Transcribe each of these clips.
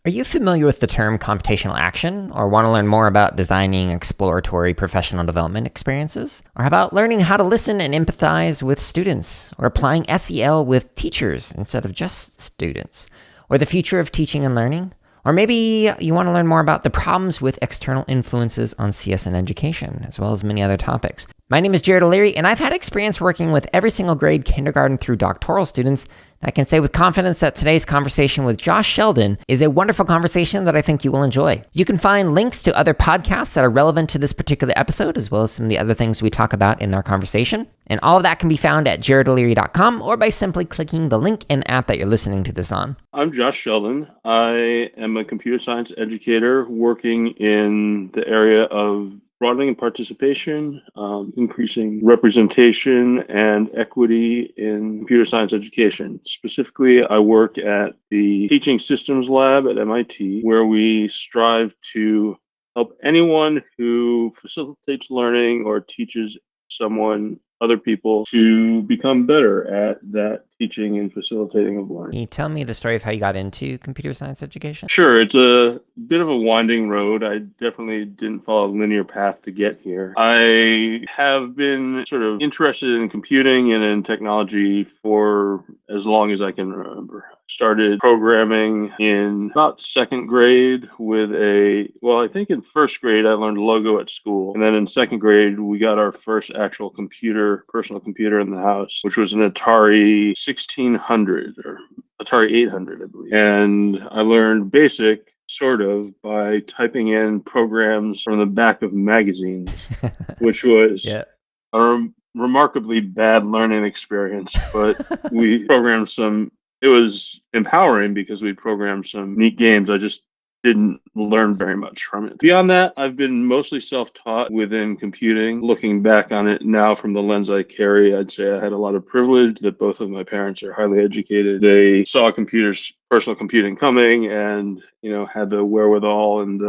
Are you familiar with the term computational action, or want to learn more about designing exploratory professional development experiences? Or how about learning how to listen and empathize with students, or applying SEL with teachers instead of just students? Or the future of teaching and learning? Or maybe you want to learn more about the problems with external influences on CS and education, as well as many other topics. My name is Jared O'Leary, and I've had experience working with every single grade, kindergarten through doctoral students. I can say with confidence that today's conversation with Josh Sheldon is a wonderful conversation that I think you will enjoy. You can find links to other podcasts that are relevant to this particular episode, as well as some of the other things we talk about in our conversation. And all of that can be found at jaredoleary.com or by simply clicking the link and app that you're listening to this on. I'm Josh Sheldon. I am a computer science educator working in the area of broadening participation, increasing representation and equity in computer science education. Specifically, I work at the Teaching Systems Lab at MIT, where we strive to help anyone who facilitates learning or teaches other people, to become better at that teaching and facilitating of learning. Can you tell me the story of how you got into computer science education? Sure, it's a bit of a winding road. I definitely didn't follow a linear path to get here. I have been sort of interested in computing and in technology for as long as I can remember. Started programming in about second grade I think in first grade I learned Logo at school. And then in second grade, we got our first actual personal computer in the house, which was an Atari 1600 or Atari 800, I believe. And I learned BASIC sort of by typing in programs from the back of magazines, which was a remarkably bad learning experience. But we programmed it was empowering because we programmed some neat games. I just didn't learn very much from it. Beyond that, I've been mostly self-taught within computing. Looking back on it now from the lens I carry, I'd say I had a lot of privilege that both of my parents are highly educated. They saw personal computing coming and, had the wherewithal and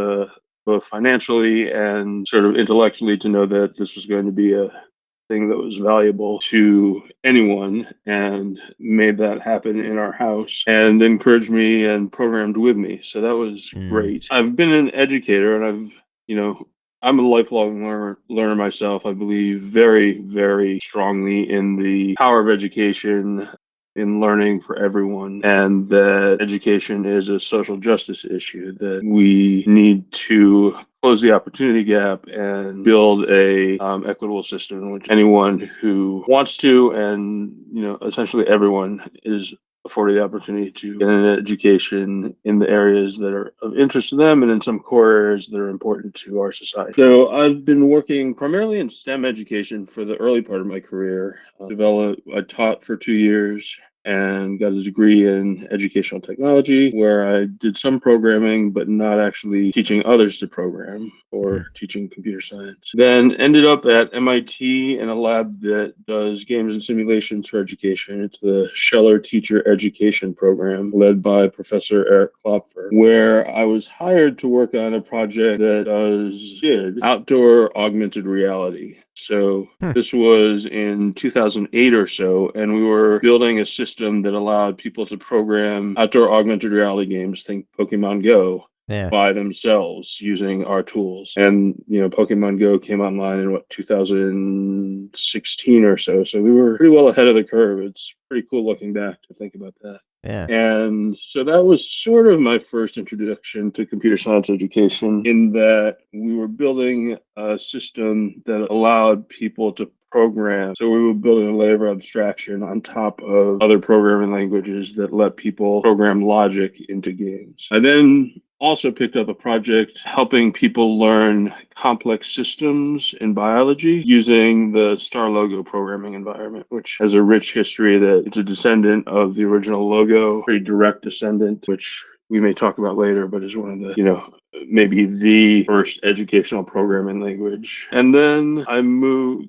both financially and sort of intellectually to know that this was going to be a thing that was valuable to anyone, and made that happen in our house and encouraged me and programmed with me. So that was great. I've been an educator, and I'm a lifelong learner myself. I believe very, very strongly in the power of education, in learning for everyone, and that education is a social justice issue, that we need to close the opportunity gap and build a equitable system in which anyone who wants to, and essentially everyone, is afforded the opportunity to get an education in the areas that are of interest to them and in some core areas that are important to our society. So I've been working primarily in STEM education for the early part of my career. I taught for 2 years and got a degree in educational technology, where I did some programming, but not actually teaching others to program or teaching computer science. Then ended up at MIT in a lab that does games and simulations for education. It's the Scheller Teacher Education Program, led by Professor Eric Klopfer, where I was hired to work on a project that did outdoor augmented reality. So this was in 2008 or so, and we were building a system that allowed people to program outdoor augmented reality games, think Pokemon Go, by themselves using our tools. And, Pokemon Go came online in 2016 or so. So we were pretty well ahead of the curve. It's pretty cool looking back to think about that. Yeah. And so that was sort of my first introduction to computer science education, in that we were building a system that allowed people to program. So we were building a layer of abstraction on top of other programming languages that let people program logic into games. I then also picked up a project helping people learn complex systems in biology using the Star Logo programming environment, which has a rich history, that it's a descendant of the original Logo, pretty direct descendant, which we may talk about later, but is one of the, maybe the first educational programming language. And then I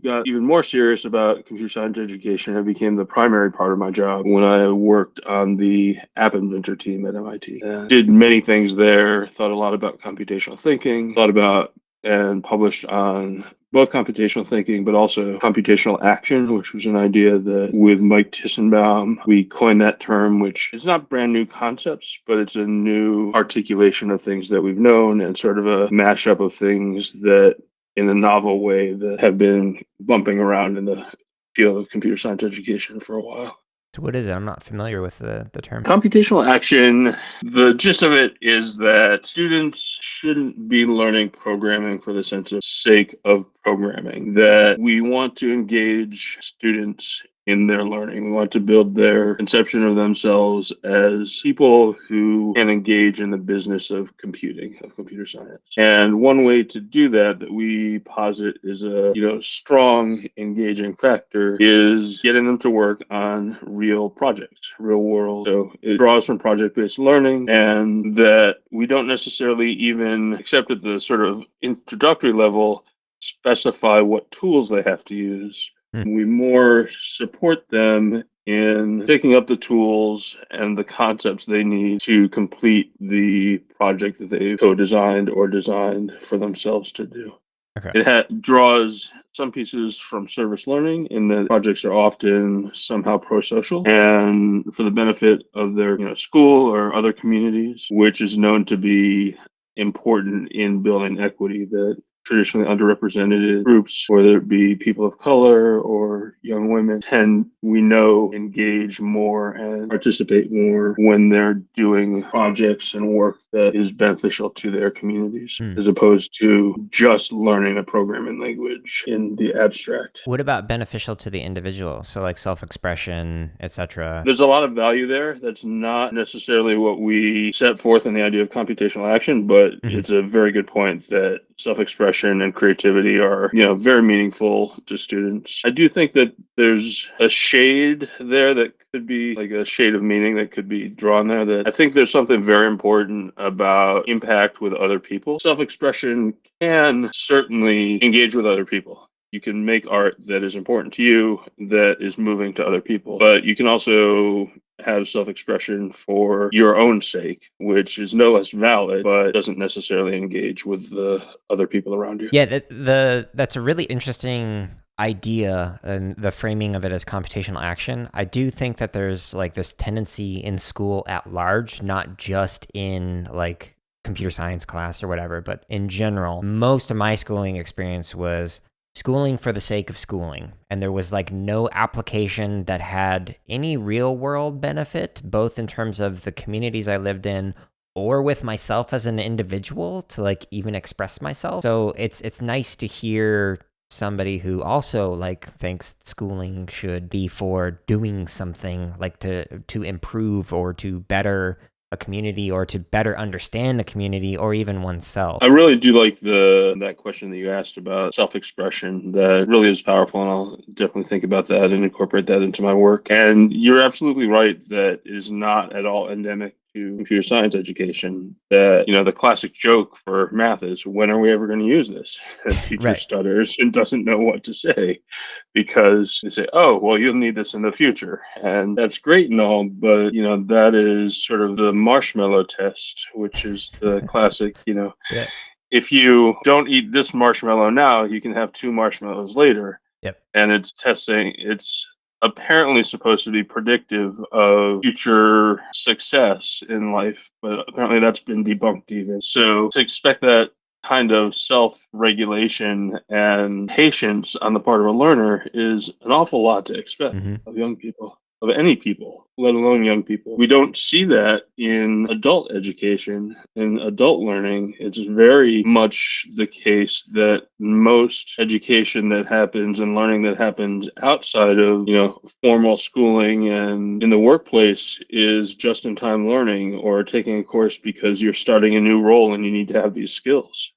got even more serious about computer science education. It became the primary part of my job when I worked on the App Inventor team at MIT. And did many things there, thought a lot about computational thinking, thought about and published on both computational thinking, but also computational action, which was an idea that with Mike Tissenbaum, we coined that term, which is not brand new concepts, but it's a new articulation of things that we've known and sort of a mashup of things that in a novel way that have been bumping around in the field of computer science education for a while. So what is it? I'm not familiar with the term. Computational action, the gist of it is that students shouldn't be learning programming for the sense of sake of programming, that we want to engage students in their learning. We want to build their conception of themselves as people who can engage in the business of computing, of computer science. And one way to do that we posit is a strong engaging factor is getting them to work on real projects, real world. So it draws from project-based learning, and that we don't necessarily even, except at the sort of introductory level, specify what tools they have to use. We more support them in picking up the tools and the concepts they need to complete the project that they co-designed or designed for themselves to do. Okay. It draws some pieces from service learning in that projects are often somehow pro-social and for the benefit of their school or other communities, which is known to be important in building equity, that traditionally underrepresented groups, whether it be people of color or young women, we know, engage more and participate more when they're doing projects and work that is beneficial to their communities, as opposed to just learning a programming language in the abstract. What about beneficial to the individual? So like self-expression, etc. There's a lot of value there. That's not necessarily what we set forth in the idea of computational action, but it's a very good point that self-expression and creativity are, very meaningful to students. I do think that there's a shade there that could be like a shade of meaning that could be drawn there, that I think there's something very important about impact with other people. Self-expression can certainly engage with other people. You can make art that is important to you, that is moving to other people, but you can also have self-expression for your own sake, which is no less valid, but doesn't necessarily engage with the other people around you. Yeah, that's a really interesting idea, and the framing of it as computational action. I do think that there's like this tendency in school at large, not just in like computer science class or whatever, but in general, most of my schooling experience was schooling for the sake of schooling. And there was like no application that had any real world benefit, both in terms of the communities I lived in or with myself as an individual to like even express myself. So it's nice to hear somebody who also like thinks schooling should be for doing something, like to improve or to better a community or to better understand a community or even oneself. I really do like that question that you asked about self-expression. That really is powerful, and I'll definitely think about that and incorporate that into my work. And you're absolutely right that it is not at all endemic to computer science education. That the classic joke for math is, when are we ever going to use this? And teacher stutters and doesn't know what to say, because they say, oh, well, you'll need this in the future. And that's great and all, but, that is sort of the marshmallow test, which is the classic, if you don't eat this marshmallow now, you can have 2 marshmallows later. Yep. And it's apparently supposed to be predictive of future success in life, but apparently that's been debunked even. So to expect that kind of self-regulation and patience on the part of a learner is an awful lot to expect of young people, of any people, let alone young people. We don't see that in adult education, in adult learning. It's very much the case that most education that happens and learning that happens outside of, formal schooling and in the workplace is just-in-time learning, or taking a course because you're starting a new role and you need to have these skills.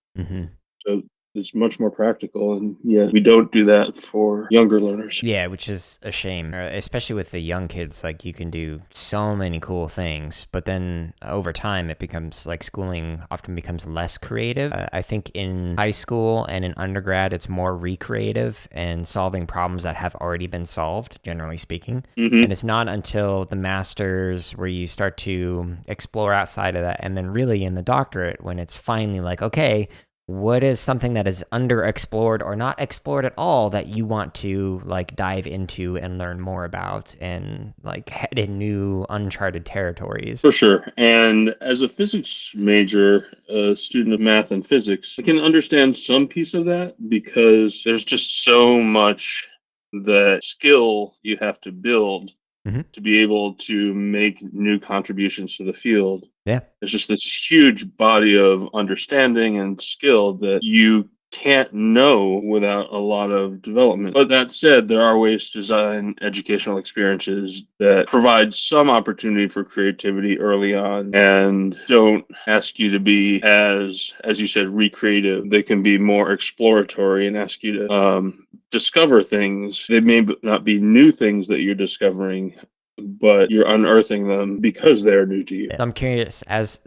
So it's much more practical, and yet we don't do that for younger learners. Yeah, which is a shame, especially with the young kids. Like, you can do so many cool things, but then over time it becomes like schooling often becomes less creative. I think in high school and in undergrad it's more recreative and solving problems that have already been solved, generally speaking. And it's not until the master's where you start to explore outside of that, and then really in the doctorate when it's finally like, okay, what is something that is underexplored or not explored at all that you want to like dive into and learn more about and like head in new uncharted territories? For sure. And as a physics major, a student of math and physics, I can understand some piece of that because there's just so much that skill you have to build Hmm. to be able to make new contributions to the field. Yeah. There's just this huge body of understanding and skill that you can't know without a lot of development. But that said, there are ways to design educational experiences that provide some opportunity for creativity early on and don't ask you to be as you said, recreative. They can be more exploratory and ask you to discover things. They may not be new things that you're discovering, but you're unearthing them because they're new to you. I'm curious, as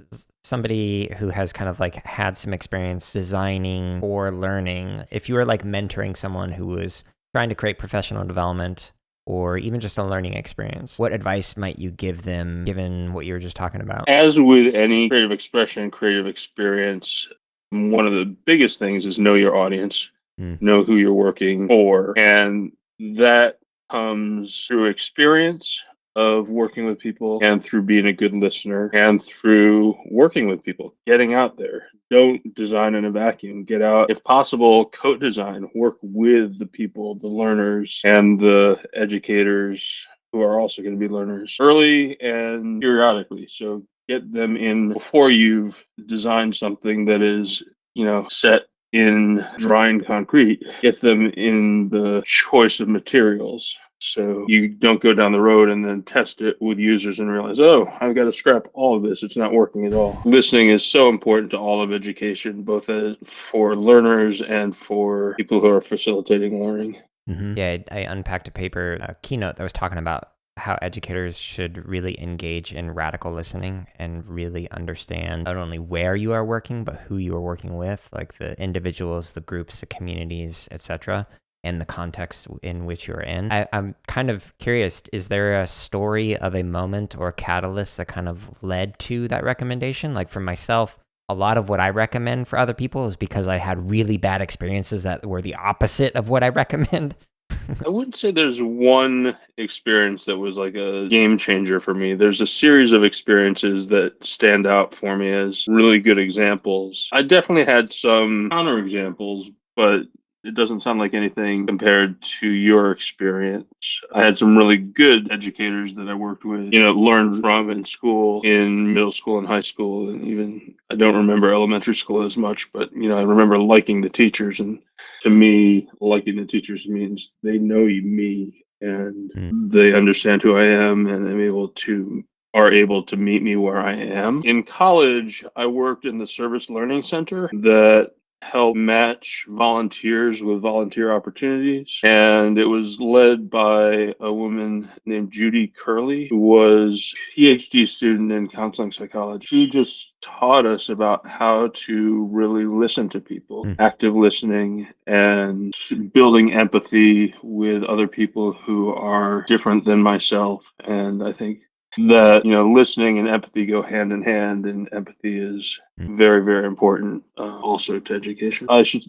somebody who has kind of like had some experience designing or learning, if you were like mentoring someone who was trying to create professional development or even just a learning experience, what advice might you give them given what you were just talking about? As with any creative expression, creative experience, one of the biggest things is know your audience, Mm. know who you're working for. And that comes through experience of working with people and through being a good listener and through working with people, getting out there. Don't design in a vacuum. Get out, if possible, co-design, work with the people, the learners and the educators who are also going to be learners early and periodically. So get them in before you've designed something that is, set in dry and concrete. Get them in the choice of materials. So you don't go down the road and then test it with users and realize, oh, I've got to scrap all of this. It's not working at all. Listening is so important to all of education, both for learners and for people who are facilitating learning. Mm-hmm. Yeah, I unpacked a paper, a keynote that was talking about how educators should really engage in radical listening and really understand not only where you are working, but who you are working with, like the individuals, the groups, the communities, etc., and the context in which you're in. I'm kind of curious, is there a story of a moment or catalyst that kind of led to that recommendation? Like for myself, a lot of what I recommend for other people is because I had really bad experiences that were the opposite of what I recommend. I wouldn't say there's one experience that was like a game changer for me. There's a series of experiences that stand out for me as really good examples. I definitely had some counter examples, but it doesn't sound like anything compared to your experience. I had some really good educators that I worked with, learned from in school, in middle school and high school, and even I don't remember elementary school as much, but I remember liking the teachers. And to me, liking the teachers means they know me and they understand who I am and are able to meet me where I am. In college, I worked in the service learning center that helped match volunteers with volunteer opportunities. And it was led by a woman named Judy Curley, who was a PhD student in counseling psychology. She just taught us about how to really listen to people, active listening and building empathy with other people who are different than myself. And I think that listening and empathy go hand in hand, and empathy is very, very important also to education. I should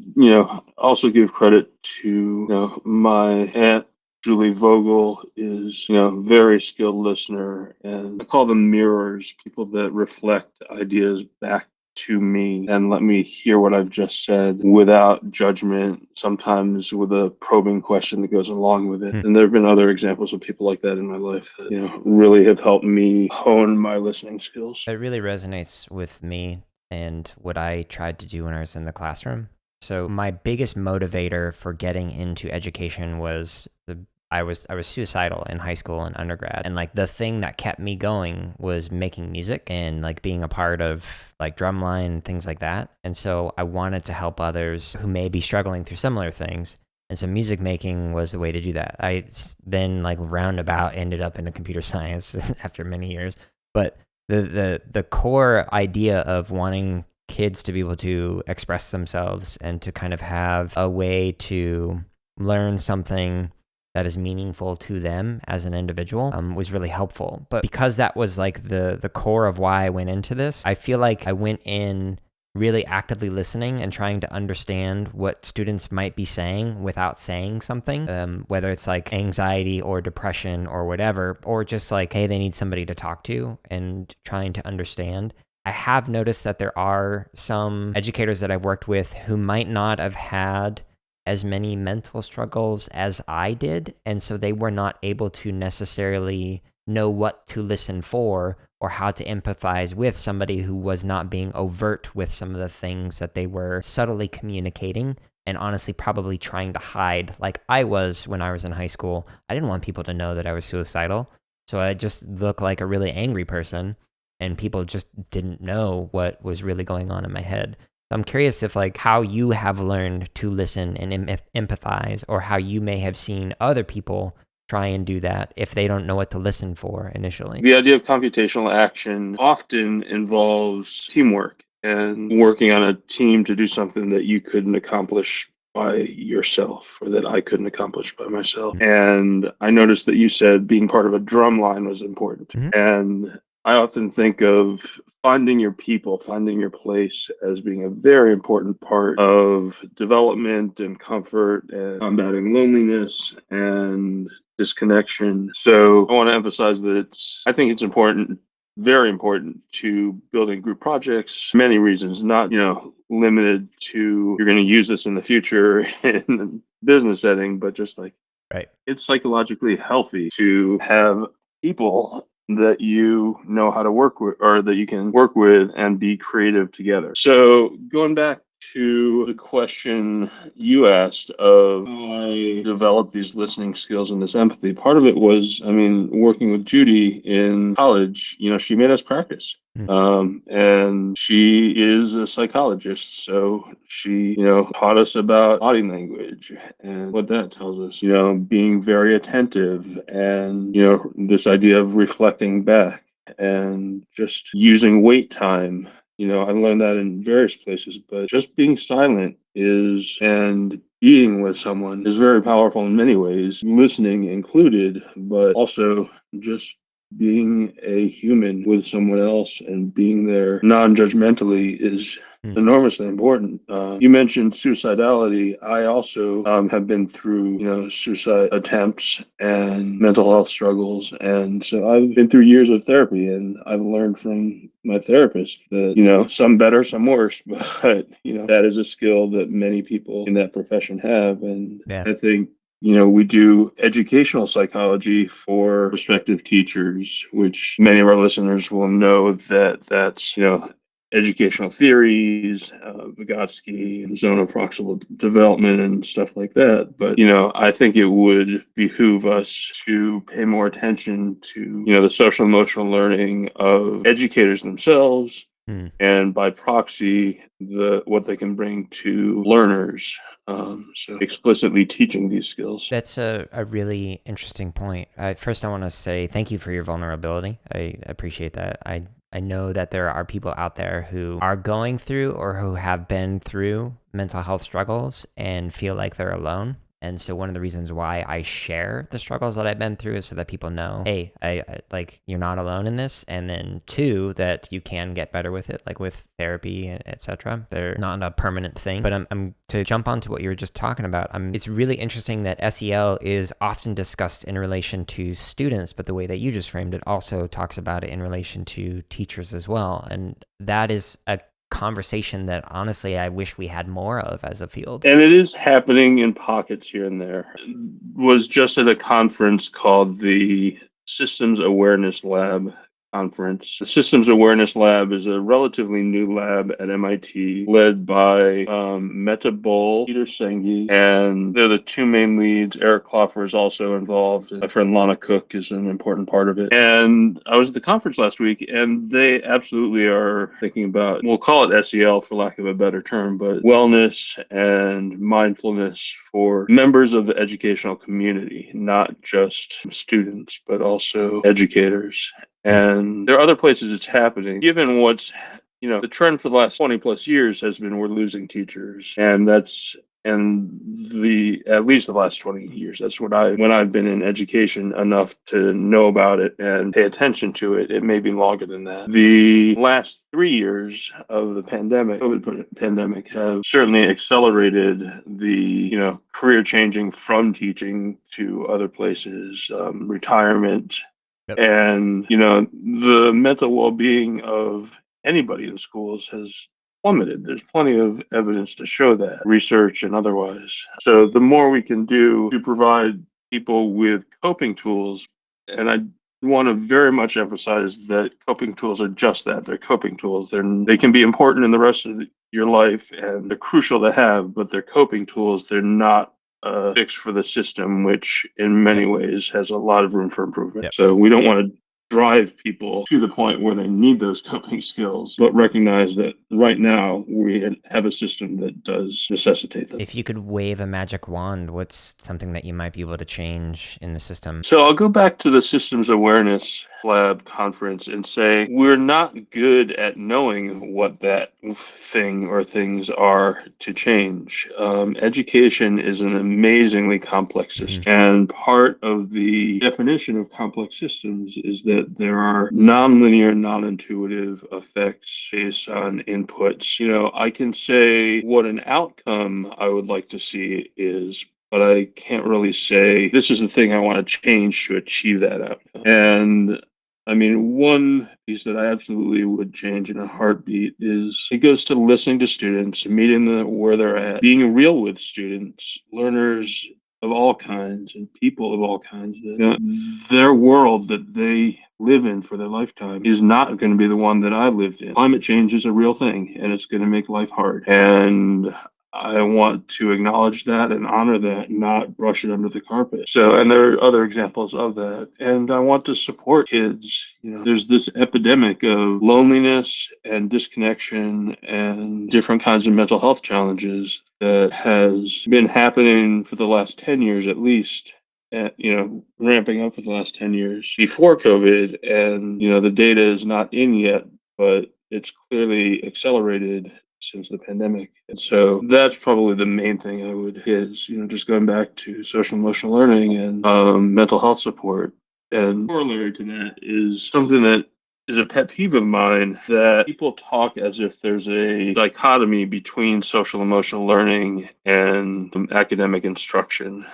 also give credit to my aunt Julie Vogel is very skilled listener, and I call them mirrors, people that reflect ideas back to me and let me hear what I've just said without judgment, sometimes with a probing question that goes along with it. And there have been other examples of people like that in my life that really have helped me hone my listening skills. It really resonates with me and what I tried to do when I was in the classroom. So my biggest motivator for getting into education was I was suicidal in high school and undergrad, and like the thing that kept me going was making music and like being a part of like drumline, things like that. And so I wanted to help others who may be struggling through similar things. And so music making was the way to do that. I then like roundabout ended up into computer science after many years. But the core idea of wanting kids to be able to express themselves and to kind of have a way to learn something that is meaningful to them as an individual was really helpful. But because that was like the core of why I went into this, I feel like I went in really actively listening and trying to understand what students might be saying without saying something, whether it's like anxiety or depression or whatever, or just like, hey, they need somebody to talk to, and trying to understand. I have noticed that there are some educators that I've worked with who might not have had as many mental struggles as I did. And so they were not able to necessarily know what to listen for or how to empathize with somebody who was not being overt with some of the things that they were subtly communicating and honestly probably trying to hide, like I was when I was in high school. I didn't want people to know that I was suicidal. So I just looked like a really angry person, and people just didn't know what was really going on in my head. So I'm curious if like how you have learned to listen and empathize, or how you may have seen other people try and do that if they don't know what to listen for initially. The idea of computational action often involves teamwork and working on a team to do something that you couldn't accomplish by yourself, or that I couldn't accomplish by myself. And I noticed that you said being part of a drum line was important. Mhm. And I often think of finding your people, finding your place as being a very important part of development and comfort and combating loneliness and disconnection. So I want to emphasize that I think it's important, very important, to building group projects. Many reasons, not, limited to you're going to use this in the future in the business setting, but just like Right. it's psychologically healthy to have people that you know how to work with, or that you can work with and be creative together. So going back to the question you asked of how I developed these listening skills and this empathy, part of it was, working with Judy in college, she made us practice. And she is a psychologist, so she, taught us about body language and what that tells us, being very attentive, and, this idea of reflecting back and just using wait time. I learned that in various places, but just being silent and being with someone is very powerful in many ways, listening included, but also just being a human with someone else and being there non-judgmentally is enormously important. You mentioned suicidality. I also have been through, suicide attempts and mental health struggles, and so I've been through years of therapy, and I've learned from my therapist that, some better, some worse, but that is a skill that many people in that profession have, and Yeah. I think we do educational psychology for prospective teachers, which many of our listeners will know that that's, educational theories, Vygotsky, and zone of proximal development and stuff like that. But, I think it would behoove us to pay more attention to, the social emotional learning of educators themselves, and by proxy, what they can bring to learners. So explicitly teaching these skills. That's a really interesting point. First, I want to say thank you for your vulnerability. I appreciate that. I know that there are people out there who are going through or who have been through mental health struggles and feel like they're alone. And so one of the reasons why I share the struggles that I've been through is so that people know, hey, I like, you're not alone in this. And then two, that you can get better with it, like with therapy, etc. They're not a permanent thing. But I'm to jump onto what you were just talking about. It's really interesting that SEL is often discussed in relation to students, but the way that you just framed it also talks about it in relation to teachers as well. And that is a conversation that honestly I wish we had more of as a field. And it is happening in pockets here and there. Was just at a conference called the Systems Awareness Lab conference. The Systems Awareness Lab is a relatively new lab at MIT, led by Meta Bull, Peter Senge, and they're the two main leads. Eric Kloffer is also involved. My friend Lana Cook is an important part of it. And I was at the conference last week, and they absolutely are thinking about, we'll call it SEL for lack of a better term, but wellness and mindfulness for members of the educational community, not just students, but also educators. And there are other places it's happening. Given what's, the trend for the last 20 plus years has been we're losing teachers. And that's and at least the last 20 years. That's when I've been in education enough to know about it and pay attention to it. It may be longer than that. The last 3 years of the COVID pandemic, have certainly accelerated the career changing from teaching to other places, retirement, Yep. and the mental well-being of anybody in schools has plummeted. There's plenty of evidence to show that, research and otherwise. So the more we can do to provide people with coping tools, and I want to very much emphasize that coping tools are just that. They're coping tools. They can be important in the rest of your life, and they're crucial to have, but they're coping tools. They're not a fix for the system, which in many ways has a lot of room for improvement. Yep. So we don't want to drive people to the point where they need those coping skills, but recognize that right now we have a system that does necessitate them. If you could wave a magic wand, what's something that you might be able to change in the system? So I'll go back to the Systems Awareness Lab conference and say we're not good at knowing what that thing or things are to change. Education is an amazingly complex system, and part of the definition of complex systems is that there are nonlinear, non-intuitive effects based on inputs. I can say what an outcome I would like to see is, but I can't really say this is the thing I want to change to achieve that outcome. And I mean, one piece that I absolutely would change in a heartbeat is it goes to listening to students, meeting them where they're at, being real with students, learners of all kinds, and people of all kinds. Their world that they live in for their lifetime is not going to be the one that I lived in. Climate change is a real thing, and it's going to make life hard. And I want to acknowledge that and honor that, not brush it under the carpet. So, and there are other examples of that. And I want to support kids. There's this epidemic of loneliness and disconnection and different kinds of mental health challenges that has been happening for the last 10 years at least. Ramping up for the last 10 years before COVID. And, the data is not in yet, but it's clearly accelerated since the pandemic. And so that's probably the main thing I would hit is, just going back to social emotional learning and mental health support. And corollary to that is something that is a pet peeve of mine, that people talk as if there's a dichotomy between social emotional learning and academic instruction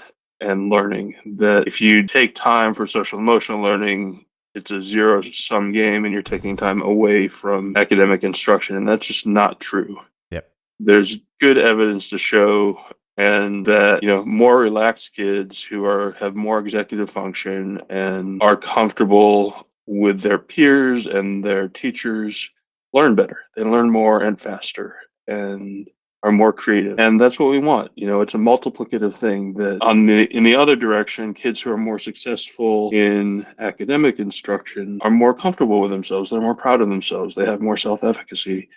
and learning. That if you take time for social emotional learning, it's a zero-sum game and you're taking time away from academic instruction, and that's just not true. Yep. There's good evidence to show, and that more relaxed kids who have more executive function and are comfortable with their peers and their teachers learn better. They learn more and faster and are more creative. And that's what we want. It's a multiplicative thing, that in the other direction, kids who are more successful in academic instruction are more comfortable with themselves. They're more proud of themselves. They have more self-efficacy.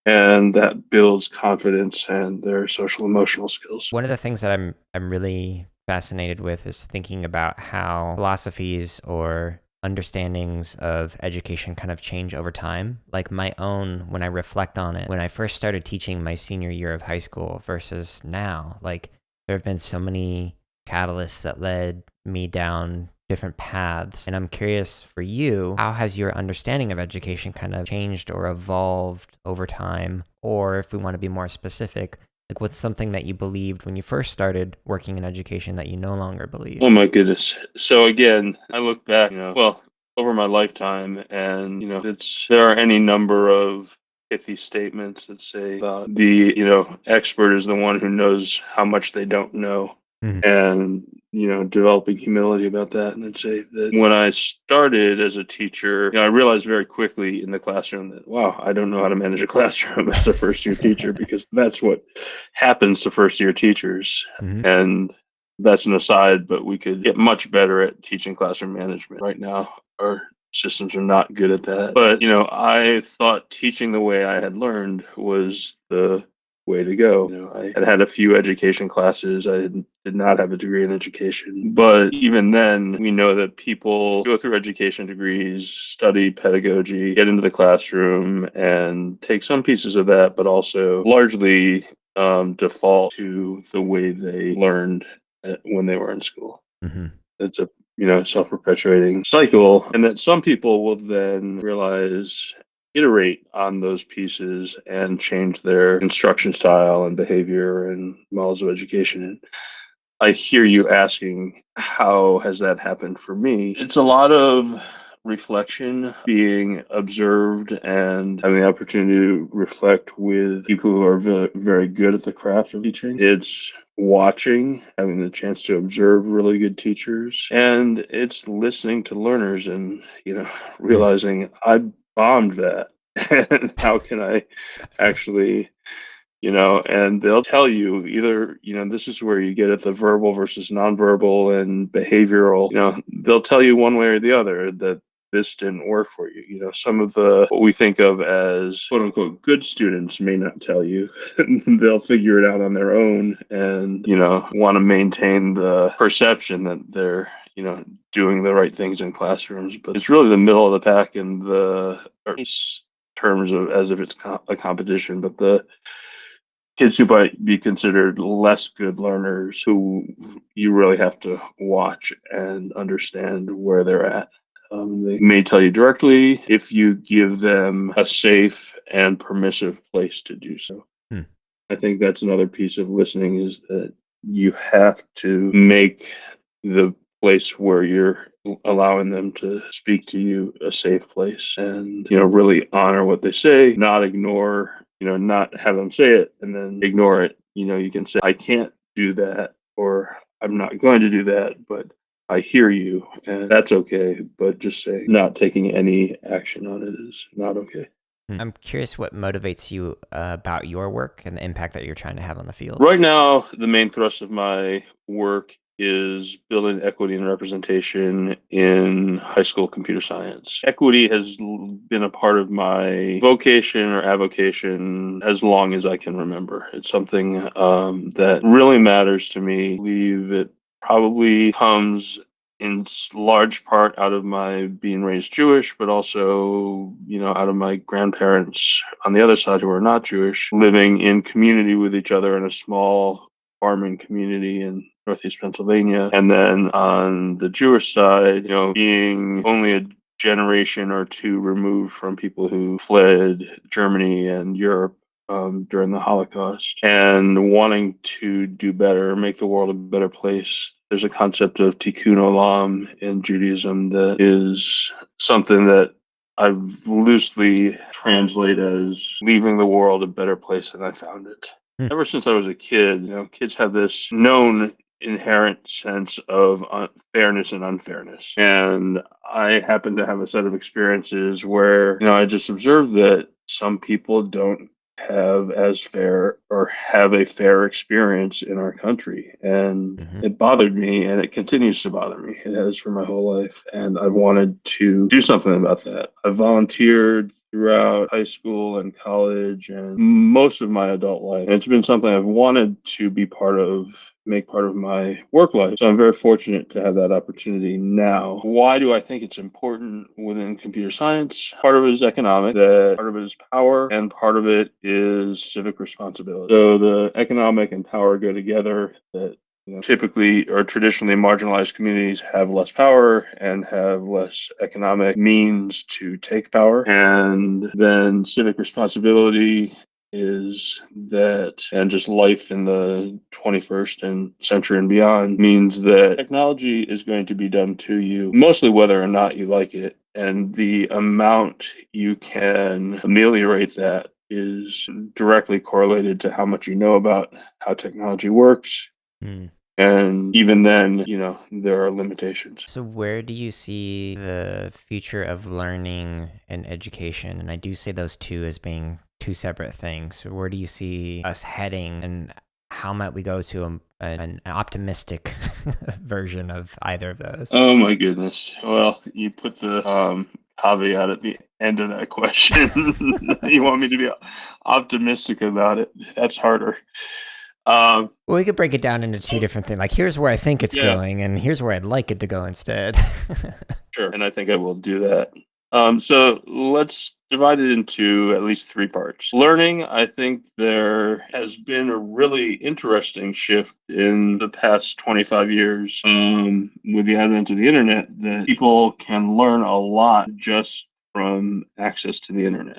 And that builds confidence and their social emotional skills. One of the things that I'm really fascinated with is thinking about how philosophies or understandings of education kind of change over time. Like my own, when I reflect on it, when I first started teaching my senior year of high school versus now, like there have been so many catalysts that led me down different paths. And I'm curious for you, how has your understanding of education kind of changed or evolved over time? Or if we want to be more specific, like what's something that you believed when you first started working in education that you no longer believe? Oh my goodness. So again, I look back, over my lifetime, and there are any number of pithy statements that say about the expert is the one who knows how much they don't know. And developing humility about that. And I'd say that when I started as a teacher, I realized very quickly in the classroom that, wow, I don't know how to manage a classroom as a first year teacher, because that's what happens to first year teachers. And that's an aside, but we could get much better at teaching classroom management. Right now, our systems are not good at that. But, I thought teaching the way I had learned was the way to go. I had had a few education classes. I did not have a degree in education. But even then, we know that people go through education degrees, study pedagogy, get into the classroom, and take some pieces of that, but also largely default to the way they learned when they were in school. Hmm. It's a self-perpetuating cycle, and that some people will then realize, iterate on those pieces and change their instruction style and behavior and models of education. And I hear you asking, how has that happened for me? It's a lot of reflection, being observed, and having the opportunity to reflect with people who are very good at the craft of teaching. It's watching, having the chance to observe really good teachers, and it's listening to learners and, realizing I bombed that. And how can I actually and they'll tell you either, this is where you get at the verbal versus nonverbal and behavioral, they'll tell you one way or the other that this didn't work for you. Some of the what we think of as quote unquote good students may not tell you. They'll figure it out on their own and, want to maintain the perception that they're, doing the right things in classrooms. But it's really the middle of the pack in the or terms of as if it's a competition, but the kids who might be considered less good learners who you really have to watch and understand where they're at. They may tell you directly if you give them a safe and permissive place to do so. Hmm. I think that's another piece of listening is that you have to make the place where you're allowing them to speak to you a safe place and really honor what they say, not ignore, not have them say it and then ignore it. You can say I can't do that or I'm not going to do that, but I hear you and that's okay, but just say not taking any action on it is not okay. I'm curious what motivates you about your work and the impact that you're trying to have on the field. Right now, the main thrust of my work is building equity and representation in high school computer science. Equity has been a part of my vocation or avocation as long as I can remember. It's something that really matters to me. I believe it probably comes in large part out of my being raised Jewish, but also, out of my grandparents on the other side who are not Jewish, living in community with each other in a small farming community in Northeast Pennsylvania. And then on the Jewish side, being only a generation or two removed from people who fled Germany and Europe during the Holocaust and wanting to do better, make the world a better place. There's a concept of tikkun olam in Judaism that is something that I've loosely translate as leaving the world a better place than I found it. Ever since I was a kid, kids have this known inherent sense of fairness and unfairness. And I happen to have a set of experiences where, I just observed that some people don't have as fair or have a fair experience in our country. And it bothered me and it continues to bother me. It has for my whole life. And I wanted to do something about that. I volunteered throughout high school and college and most of my adult life. And it's been something I've wanted to be make part of my work life. So I'm very fortunate to have that opportunity now. Why do I think it's important within computer science? Part of it is economic, part of it is power, and part of it is civic responsibility. So the economic and power go together that typically or traditionally marginalized communities have less power and have less economic means to take power. And then civic responsibility is that, and just life in the 21st century and beyond means that technology is going to be done to you, mostly whether or not you like it. And the amount you can ameliorate that is directly correlated to how much you know about how technology works. And even then, there are limitations. So where do you see the future of learning and education? And I do say those two as being two separate things. So where do you see us heading and how might we go to an optimistic version of either of those? Oh my goodness. Well, you put the caveat at the end of that question. You want me to be optimistic about it? That's harder. Well, we could break it down into two different things. Like, here's where I think it's going, and here's where I'd like it to go instead. Sure. And I think I will do that. So let's divide it into at least three parts. Learning, I think there has been a really interesting shift in the past 25 years with the advent of the internet that people can learn a lot just from access to the internet,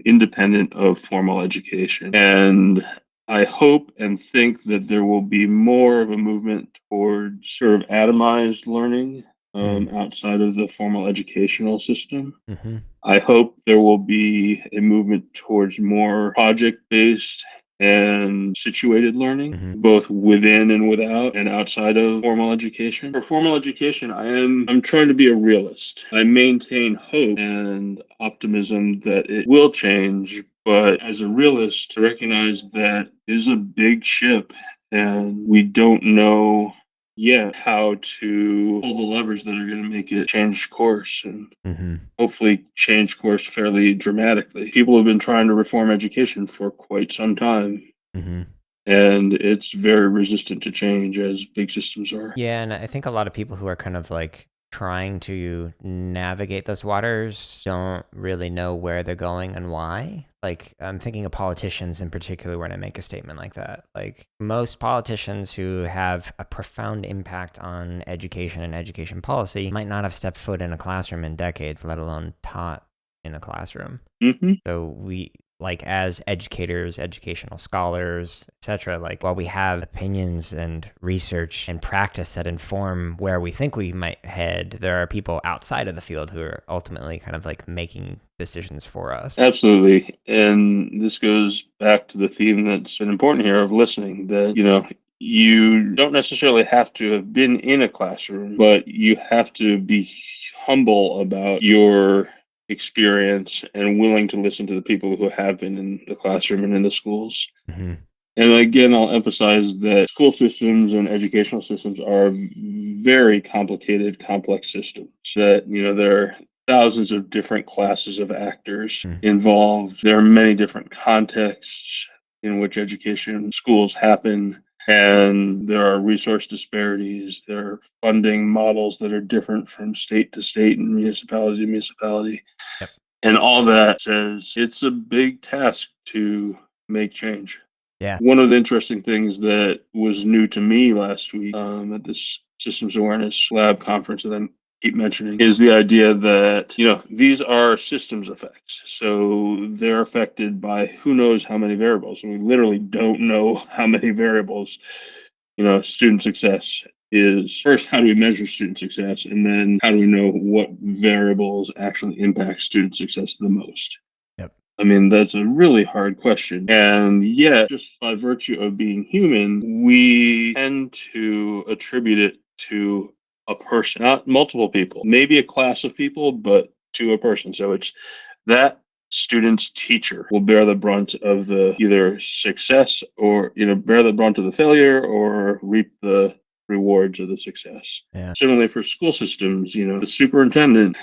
independent of formal education. And I hope and think that there will be more of a movement towards sort of atomized learning outside of the formal educational system. Mm-hmm. I hope there will be a movement towards more project based and situated learning, Mm-hmm. both within and without and outside of formal education. For formal education, I'm trying to be a realist. I maintain hope and optimism that it will change, but as a realist, I recognize that is a big ship and we don't know yet how to pull the levers that are going to make it change course and Mm-hmm. hopefully change course fairly dramatically. People have been trying to reform education for quite some time, Mm-hmm. and it's very resistant to change as big systems are. Yeah, and I think a lot of people who are kind of like trying to navigate those waters don't really know where they're going and why. Like, I'm thinking of politicians in particular when I make a statement like that. Like, most politicians who have a profound impact on education and education policy might not have stepped foot in a classroom in decades, let alone taught in a classroom. Mm-hmm. So we, like, as educators, educational scholars, etc., like, while we have opinions and research and practice that inform where we think we might head, there are people outside of the field who are ultimately kind of like making decisions for us. Absolutely. And this goes back to the theme that's been important here of listening that, you don't necessarily have to have been in a classroom, but you have to be humble about your experience and willing to listen to the people who have been in the classroom and in the schools. Mm-hmm. And again, I'll emphasize that school systems and educational systems are very complicated, complex systems that, there are thousands of different classes of actors involved. There are many different contexts in which education schools happen. And there are resource disparities. There are funding models that are different from state to state and municipality to municipality. Yep. And all that says it's a big task to make change. Yeah. One of the interesting things that was new to me last week at this Systems Awareness Lab conference that I keep mentioning is the idea that, these are systems effects. So they're affected by who knows how many variables. And we literally don't know how many variables, student success is. First, how do we measure student success? And then how do we know what variables actually impact student success the most? Yep. I mean, that's a really hard question. And yet, just by virtue of being human, we tend to attribute it to a person, not multiple people, maybe a class of people, but to a person. So it's that student's teacher will bear the brunt of the either success or, bear the brunt of the failure or reap the rewards of the success. Yeah. Similarly for school systems, the superintendent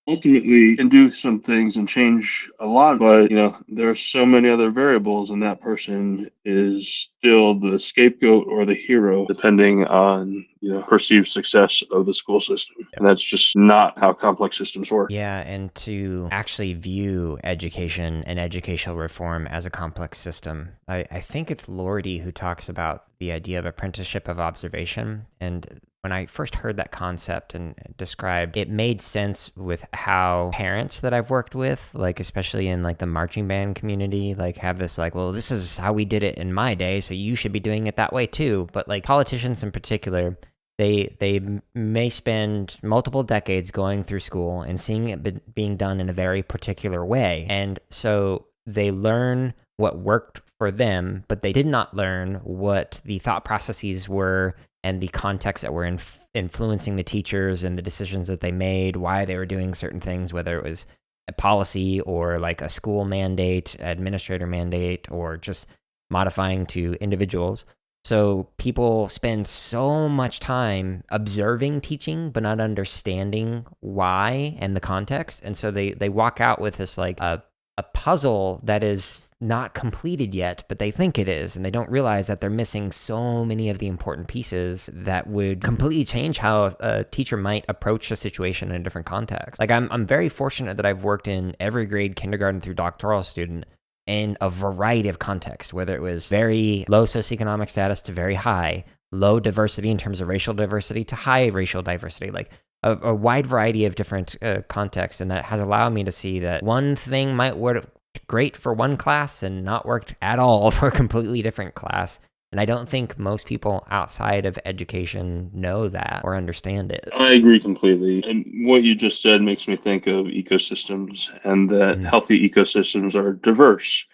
ultimately can do some things and change a lot, but there are so many other variables and that person is still the scapegoat or the hero depending on perceived success of the school system. And that's just not how complex systems work. Yeah, and to actually view education and educational reform as a complex system, I think it's Lordy who talks about the idea of apprenticeship of observation. And when I first heard that concept and described, it made sense with how parents that I've worked with, like especially in like the marching band community, like have this like, well, this is how we did it in my day, so you should be doing it that way too. But like politicians in particular, they may spend multiple decades going through school and seeing it being done in a very particular way. And so they learn what worked for them, but they did not learn what the thought processes were and the context that were influencing the teachers and the decisions that they made, why they were doing certain things, whether it was a policy or like a school mandate, administrator mandate, or just modifying to individuals. So people spend so much time observing teaching, but not understanding why and the context. And so they walk out with this like a a puzzle that is not completed yet, but they think it is, and they don't realize that they're missing so many of the important pieces that would completely change how a teacher might approach a situation in a different context. Like I'm very fortunate that I've worked in every grade, kindergarten through doctoral student, in a variety of contexts, whether it was very low socioeconomic status to very high, low diversity in terms of racial diversity to high racial diversity, like a wide variety of different contexts. And that has allowed me to see that one thing might work great for one class and not worked at all for a completely different class. And I don't think most people outside of education know that or understand it. I agree completely. And what you just said makes me think of ecosystems, and that Mm. healthy ecosystems are diverse.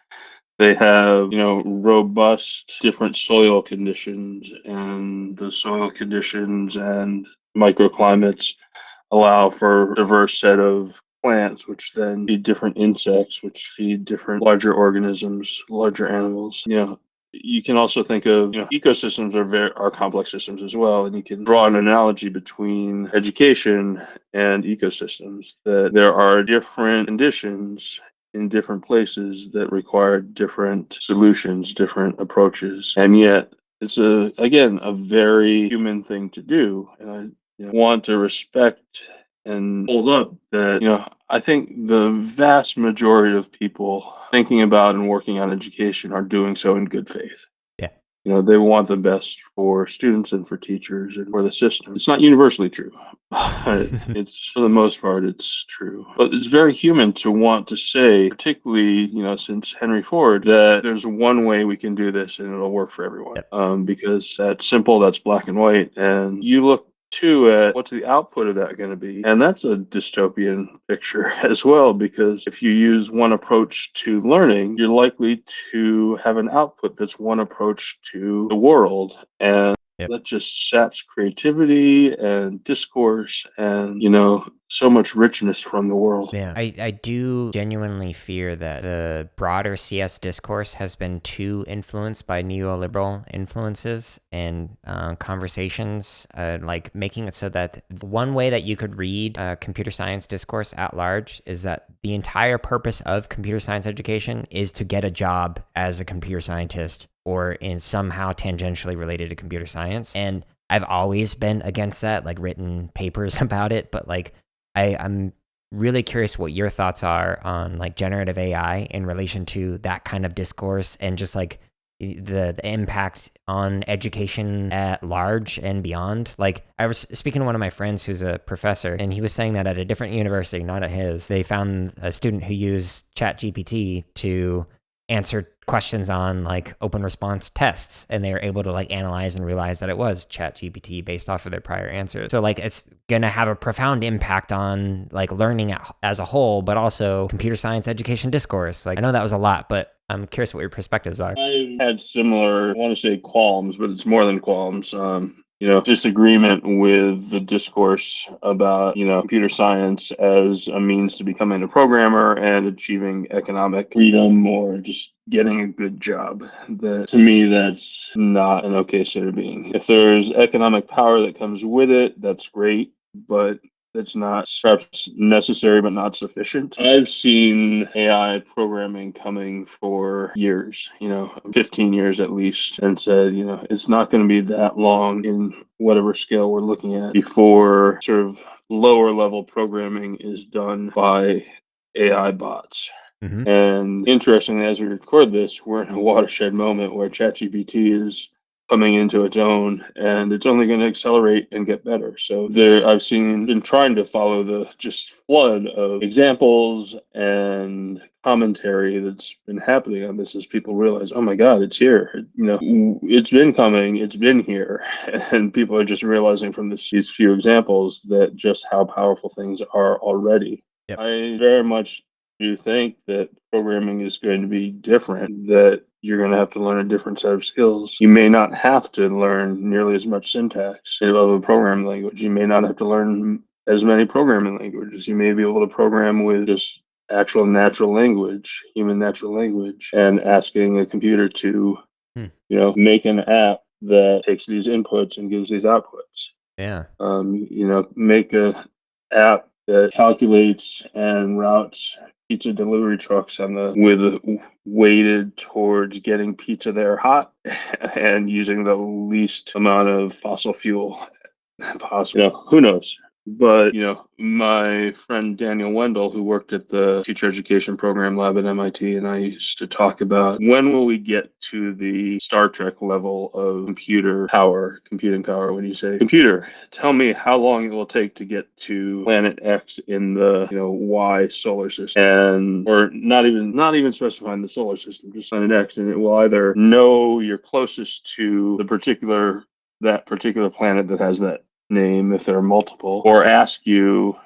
They have, robust different soil conditions, and the soil conditions and microclimates allow for a diverse set of plants, which then feed different insects, which feed different larger organisms, larger animals. You can also think of, ecosystems are complex systems as well, and you can draw an analogy between education and ecosystems. That there are different conditions in different places that require different solutions, different approaches, and yet it's a very human thing to do, and I want to respect and hold up that, I think the vast majority of people thinking about and working on education are doing so in good faith. Yeah. They want the best for students and for teachers and for the system. It's not universally true. But it's, for the most part, it's true. But it's very human to want to say, particularly, since Henry Ford, that there's one way we can do this and it'll work for everyone. Yep. Because that's simple, that's black and white. And you look too at what's the output of that going to be. And that's a dystopian picture as well, because if you use one approach to learning, you're likely to have an output that's one approach to the world. And Yep. that just saps creativity and discourse and, so much richness from the world. Yeah, I do genuinely fear that the broader CS discourse has been too influenced by neoliberal influences and conversations, like making it so that one way that you could read computer science discourse at large is that the entire purpose of computer science education is to get a job as a computer scientist or in somehow tangentially related to computer science. And I've always been against that, like written papers about it, but like I'm really curious what your thoughts are on like generative AI in relation to that kind of discourse and just like the impact on education at large and beyond. Like I was speaking to one of my friends who's a professor, and he was saying that at a different university, not at his, they found a student who used ChatGPT to answer questions on like open response tests, and they were able to like analyze and realize that it was ChatGPT based off of their prior answers. So like it's gonna have a profound impact on like learning as a whole, but also computer science education discourse. Like I know that was a lot, but I'm curious what your perspectives are. I've had similar, I want to say qualms, but it's more than qualms. Disagreement with the discourse about, computer science as a means to becoming a programmer and achieving economic freedom or just getting a good job. That, to me, that's not an okay state of being. If there's economic power that comes with it, that's great, but it's not perhaps necessary but not sufficient. I've seen AI programming coming for years, 15 years at least, and said, it's not going to be that long in whatever scale we're looking at before sort of lower level programming is done by AI bots. Mm-hmm. And interestingly, as we record this, we're in a watershed moment where ChatGPT is coming into its own, and it's only going to accelerate and get better. So I've been trying to follow the just flood of examples and commentary that's been happening on this as people realize, oh my God, it's here. It's been coming, it's been here, and people are just realizing from these few examples that just how powerful things are already. Yep. I very much do think that programming is going to be different, that you're going to have to learn a different set of skills. You may not have to learn nearly as much syntax of a programming language. You may not have to learn as many programming languages. You may be able to program with just actual natural language, human natural language, and asking a computer to, make an app that takes these inputs and gives these outputs. Yeah. Make a app that calculates and routes pizza delivery trucks with weighted towards getting pizza there hot and using the least amount of fossil fuel possible. Who knows? But, my friend Daniel Wendell, who worked at the teacher education program lab at MIT, and I used to talk about when will we get to the Star Trek level of computing power, when you say, computer, tell me how long it will take to get to planet X in the, Y solar system. Or not even specifying the solar system, just planet X, and it will either know you're closest to that particular planet that has that name if there are multiple, or ask you,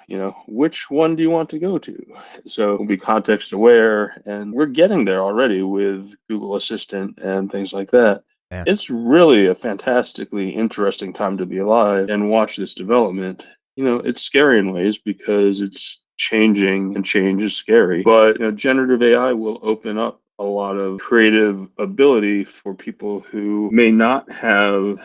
which one do you want to go to? So it'll be context aware, and we're getting there already with Google Assistant and things like that. Yeah. It's really a fantastically interesting time to be alive and watch this development. It's scary in ways because it's changing, and change is scary. But generative AI will open up a lot of creative ability for people who may not have,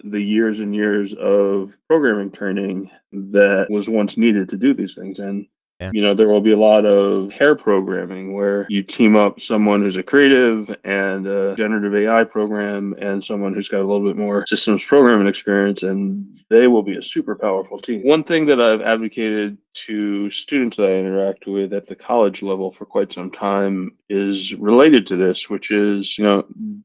the years and years of programming training that was once needed to do these things. And there will be a lot of pair programming where you team up someone who's a creative and a generative AI program and someone who's got a little bit more systems programming experience, and they will be a super powerful team. One thing that I've advocated to students that I interact with at the college level for quite some time is related to this, which is,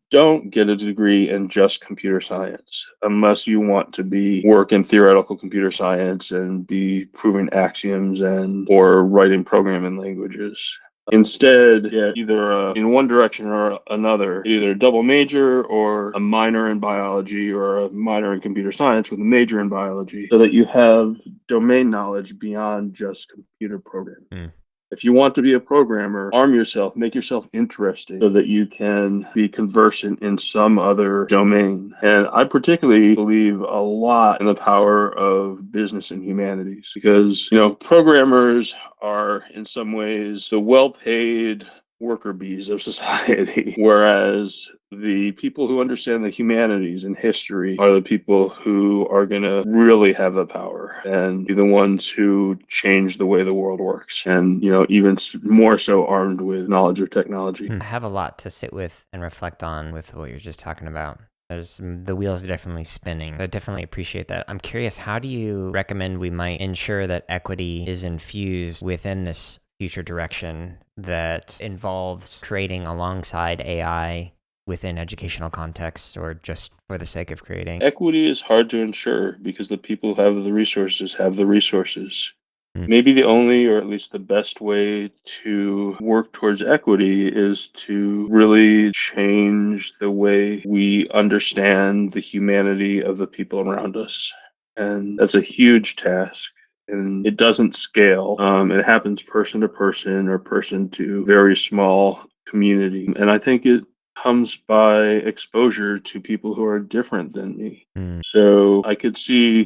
don't get a degree in just computer science unless you want to work in theoretical computer science and be proving axioms or writing programming languages. Instead, either in one direction or another, either a double major or a minor in biology or a minor in computer science with a major in biology, so that you have domain knowledge beyond just computer programming. If you want to be a programmer, arm yourself, make yourself interesting so that you can be conversant in some other domain. And I particularly believe a lot in the power of business and humanities because, programmers are in some ways the well-paid worker bees of society, whereas the people who understand the humanities and history are the people who are going to really have the power and be the ones who change the way the world works, and even more so armed with knowledge of technology. I have a lot to sit with and reflect on with what you're just talking about. The wheels are definitely spinning. I definitely appreciate that. I'm curious, how do you recommend we might ensure that equity is infused within this future direction that involves creating alongside AI within educational contexts, or just for the sake of creating? Equity is hard to ensure because the people who have the resources. Maybe the only, or at least the best way to work towards equity is to really change the way we understand the humanity of the people around us. And that's a huge task. And it doesn't scale. It happens person to person or person to very small community. And I think it comes by exposure to people who are different than me. So I could see,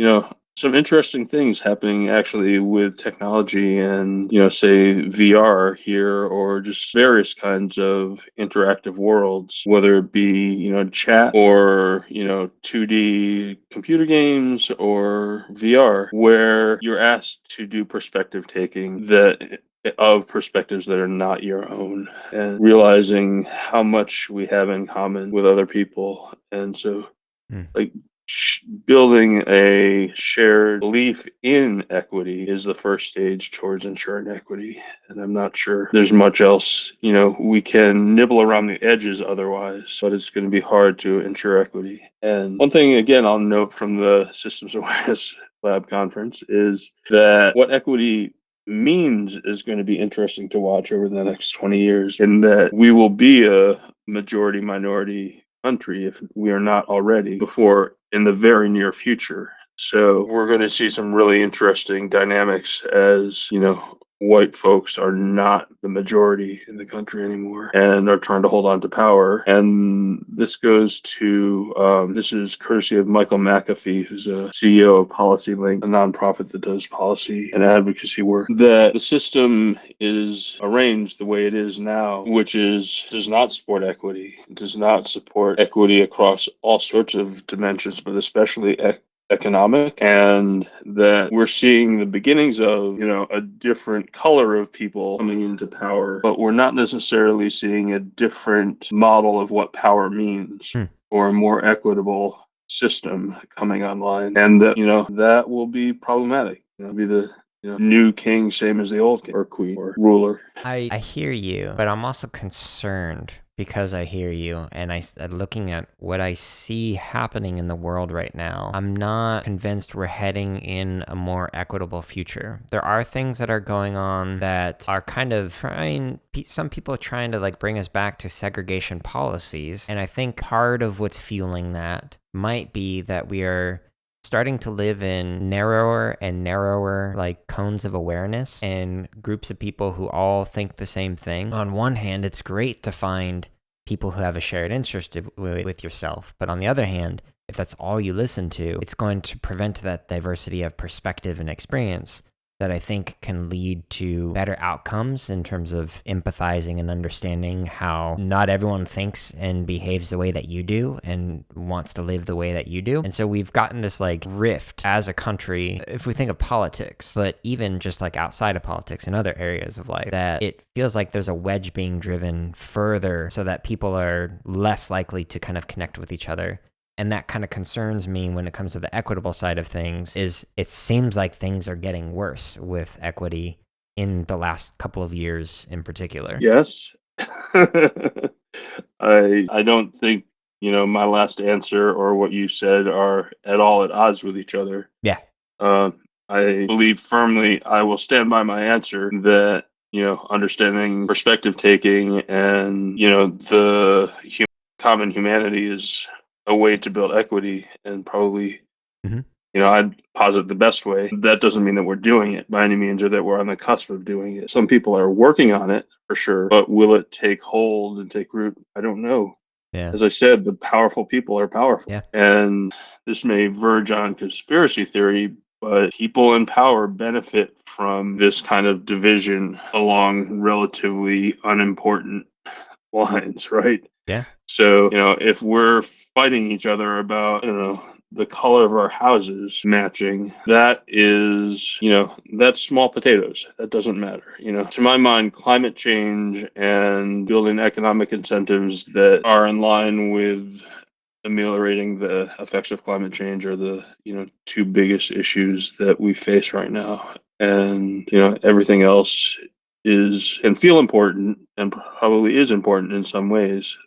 some interesting things happening actually with technology and, say VR here, or just various kinds of interactive worlds, whether it be, chat or, 2D computer games or VR, where you're asked to do perspective taking of perspectives that are not your own, and realizing how much we have in common with other people. And so, like, building a shared belief in equity is the first stage towards ensuring equity. And I'm not sure there's much else, we can nibble around the edges otherwise, but it's going to be hard to ensure equity. And one thing, again, I'll note from the Systems Awareness Lab conference is that what equity means is going to be interesting to watch over the next 20 years, in that we will be a majority minority country, if we are not already, before in the very near future. So we're going to see some really interesting dynamics as, white folks are not the majority in the country anymore and are trying to hold on to power. And this goes to, this is courtesy of Michael McAfee, who's a CEO of PolicyLink, a nonprofit that does policy and advocacy work, that the system is arranged the way it is now, which does not support equity, does not support equity across all sorts of dimensions, but especially economic, and that we're seeing the beginnings of, a different color of people coming into power, but we're not necessarily seeing a different model of what power means Hmm. or a more equitable system coming online. And that, that will be problematic. It'll be the new king, same as the old king or queen or ruler. I hear you, but I'm also concerned because I hear you and looking at what I see happening in the world right now, I'm not convinced we're heading in a more equitable future. There are things that are going on that are kind of some people are trying to like bring us back to segregation policies. And I think part of what's fueling that might be that we are starting to live in narrower and narrower like cones of awareness and groups of people who all think the same thing. On one hand, it's great to find people who have a shared interest with yourself. But on the other hand, if that's all you listen to, it's going to prevent that diversity of perspective and experience that I think can lead to better outcomes in terms of empathizing and understanding how not everyone thinks and behaves the way that you do and wants to live the way that you do. And so we've gotten this like rift as a country, if we think of politics, but even just like outside of politics in other areas of life, that it feels like there's a wedge being driven further so that people are less likely to kind of connect with each other. And that kind of concerns me when it comes to the equitable side of things. Is it seems like things are getting worse with equity in the last couple of years in particular. Yes. I don't think, my last answer or what you said are at all at odds with each other. Yeah. Uh, I believe firmly, I will stand by my answer that, understanding perspective taking and, the common humanity is a way to build equity, and probably, Mhm. I'd posit the best way. That doesn't mean that we're doing it by any means or that we're on the cusp of doing it. Some people are working on it for sure, but will it take hold and take root? I don't know. Yeah. As I said, the powerful people are powerful. Yeah. And this may verge on conspiracy theory, but people in power benefit from this kind of division along relatively unimportant lines, right? Yeah. So, if we're fighting each other about, I don't know, the color of our houses matching, that is, that's small potatoes. That doesn't matter. To my mind, climate change and building economic incentives that are in line with ameliorating the effects of climate change are the, two biggest issues that we face right now. And, everything else can feel important and probably is important in some ways,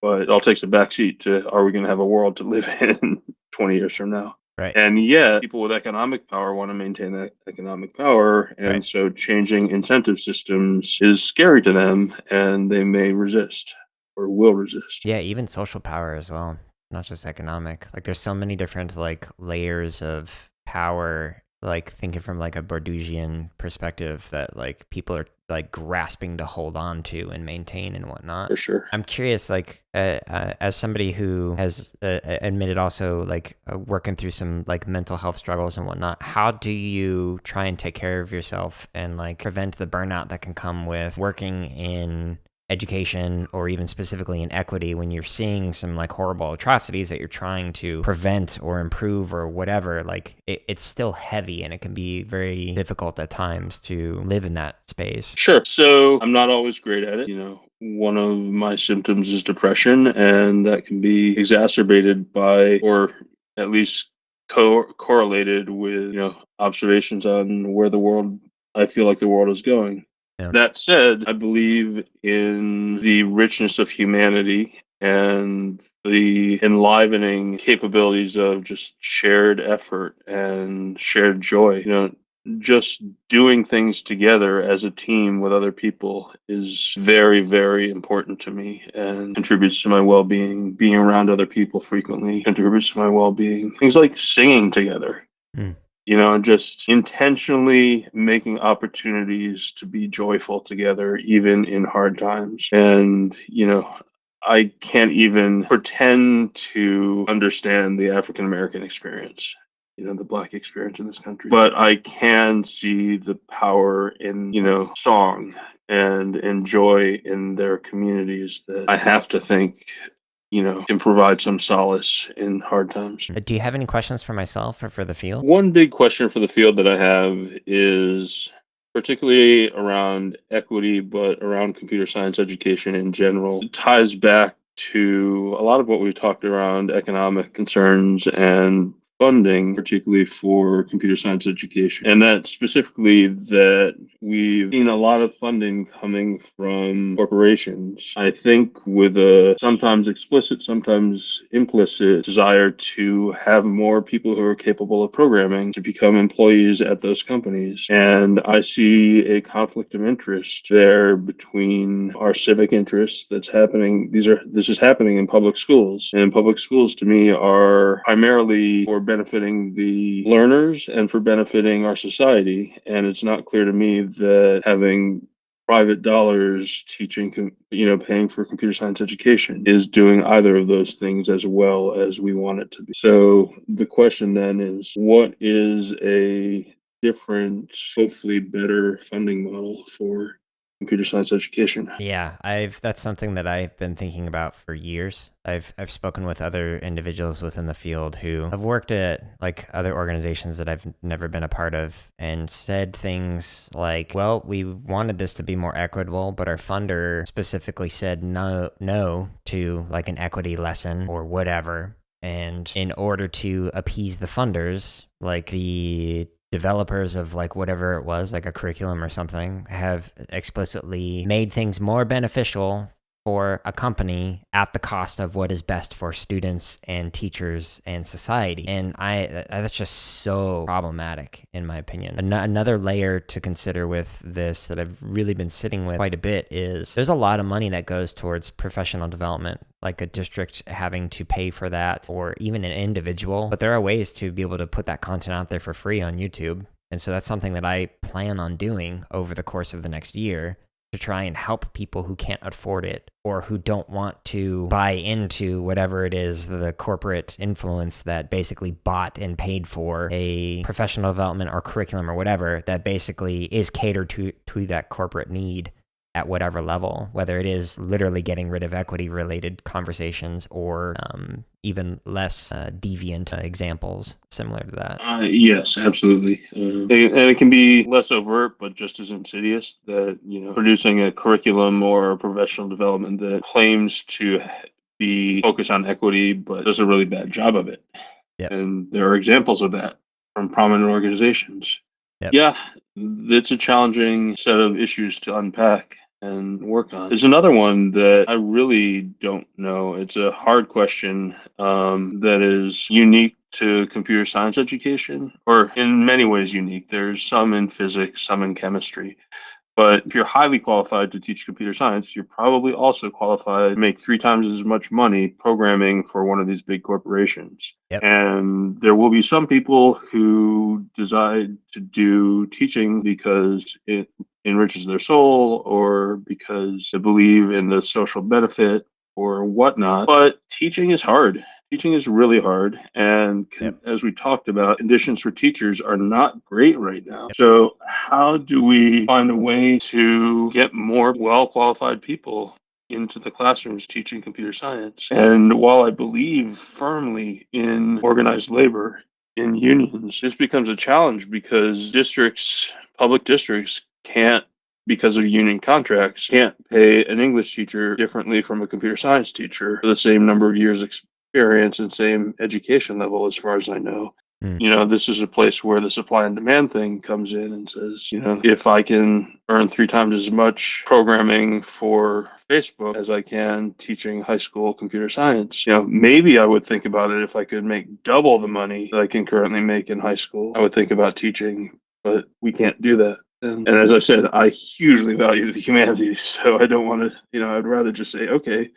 but it all takes a backseat to, are we going to have a world to live in 20 years from now? Right. And yet, people with economic power want to maintain that economic power. And Right. so changing incentive systems is scary to them, and they may resist or will resist. Yeah, even social power as well, not just economic. Like there's so many different like layers of power, like thinking from like a Bordeusian perspective that like people are like grasping to hold on to and maintain and whatnot. For sure. I'm curious, like as somebody who has admitted also like working through some like mental health struggles and whatnot, how do you try and take care of yourself and like prevent the burnout that can come with working in education or even specifically in equity when you're seeing some like horrible atrocities that you're trying to prevent or improve or whatever? Like it's still heavy and it can be very difficult at times to live in that space. Sure. So I'm not always great at it. One of my symptoms is depression, and that can be exacerbated by, or at least correlated with, observations on where I feel like the world is going. Yeah. That said, I believe in the richness of humanity and the enlivening capabilities of just shared effort and shared joy. Just doing things together as a team with other people is very, very important to me and contributes to my well-being. Being around other people frequently contributes to my well-being. Things like singing together. Mm. Just intentionally making opportunities to be joyful together, even in hard times. And, I can't even pretend to understand the African American experience, the Black experience in this country. But I can see the power in, song and joy in their communities that I have to think can provide some solace in hard times. Do you have any questions for myself or for the field? One big question for the field that I have is particularly around equity, but around computer science education in general. It ties back to a lot of what we've talked around economic concerns and funding, particularly for computer science education. And that specifically that we've seen a lot of funding coming from corporations, I think with a sometimes explicit, sometimes implicit desire to have more people who are capable of programming to become employees at those companies. And I see a conflict of interest there between our civic interests that's happening. This is happening in public schools. And public schools to me are primarily for benefiting the learners and for benefiting our society. And it's not clear to me that having private dollars teaching, paying for computer science education is doing either of those things as well as we want it to be. So the question then is, what is a different, hopefully better funding model for computer science education? Yeah, that's something that I've been thinking about for years. I've spoken with other individuals within the field who have worked at like other organizations that I've never been a part of and said things like, well, we wanted this to be more equitable, but our funder specifically said no to like an equity lesson or whatever. And in order to appease the funders, like the developers of like whatever it was, like a curriculum or something, have explicitly made things more beneficial for a company at the cost of what is best for students and teachers and society. And that's just so problematic in my opinion. Another layer to consider with this that I've really been sitting with quite a bit is there's a lot of money that goes towards professional development, like a district having to pay for that or even an individual. But there are ways to be able to put that content out there for free on YouTube. And so that's something that I plan on doing over the course of the next year to try and help people who can't afford it or who don't want to buy into whatever it is, the corporate influence that basically bought and paid for a professional development or curriculum or whatever that basically is catered to that corporate need at whatever level, whether it is literally getting rid of equity related conversations or even less deviant examples similar to that. Yes, absolutely. And it can be less overt, but just as insidious that, producing a curriculum or a professional development that claims to be focused on equity, but does a really bad job of it. Yep. And there are examples of that from prominent organizations. Yep. Yeah, it's a challenging set of issues to unpack and work on. There's another one that I really don't know. It's a hard question that is unique to computer science education, or in many ways unique. There's some in physics, some in chemistry. But if you're highly qualified to teach computer science, you're probably also qualified to make 3 times as much money programming for one of these big corporations. Yep. And there will be some people who decide to do teaching because it enriches their soul or because they believe in the social benefit or whatnot. But teaching is hard. Teaching is really hard. And as we talked about, conditions for teachers are not great right now. So how do we find a way to get more well-qualified people into the classrooms teaching computer science? And while I believe firmly in organized labor, in unions, this becomes a challenge because public districts can't, because of union contracts, can't pay an English teacher differently from a computer science teacher for the same number of years experience and same education level, as far as I know. This is a place where the supply and demand thing comes in and says, if I can earn 3 times as much programming for Facebook as I can teaching high school computer science, maybe I would think about it. If I could make double the money that I can currently make in high school, I would think about teaching, but we can't do that. And as I said, I hugely value the humanities, so I don't want to, I'd rather just say, okay,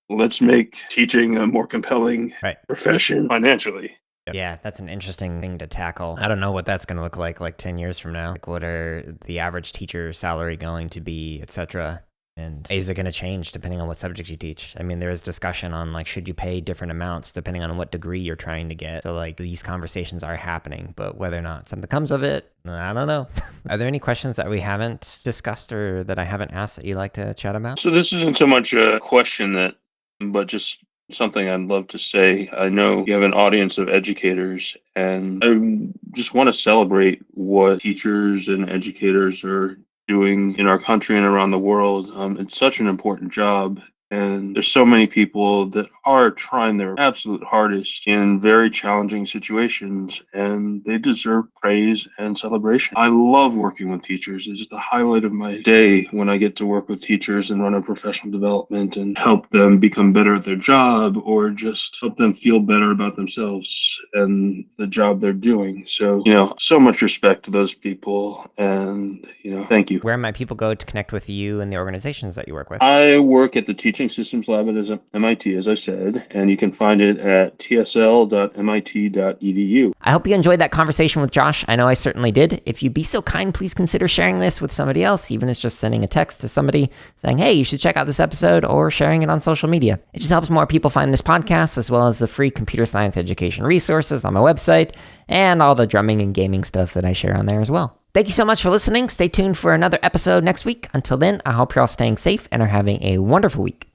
let's make teaching a more compelling profession financially. Yeah, that's an interesting thing to tackle. I don't know what that's going to look like 10 years from now. Like, what are the average teacher salary going to be, etc.? And is it going to change depending on what subject you teach? I mean, there is discussion on like, should you pay different amounts depending on what degree you're trying to get? So like these conversations are happening, but whether or not something comes of it, I don't know. Are there any questions that we haven't discussed or that I haven't asked that you'd like to chat about? So this isn't so much a question but just something I'd love to say. I know you have an audience of educators, and I just want to celebrate what teachers and educators are doing in our country and around the world. It's such an important job. And there's so many people that are trying their absolute hardest in very challenging situations, and they deserve praise and celebration. I love working with teachers. It's just the highlight of my day when I get to work with teachers and run a professional development and help them become better at their job, or just help them feel better about themselves and the job they're doing. So, so much respect to those people, and, thank you. Where might people go to connect with you and the organizations that you work with? I work at the Teaching Systems Lab at MIT, as I said, and you can find it at tsl.mit.edu. I hope you enjoyed that conversation with Josh. I know I certainly did. If you'd be so kind, please consider sharing this with somebody else, even if it's just sending a text to somebody saying, hey, you should check out this episode, or sharing it on social media. It just helps more people find this podcast, as well as the free computer science education resources on my website, and all the drumming and gaming stuff that I share on there as well. Thank you so much for listening. Stay tuned for another episode next week. Until then, I hope you're all staying safe and are having a wonderful week.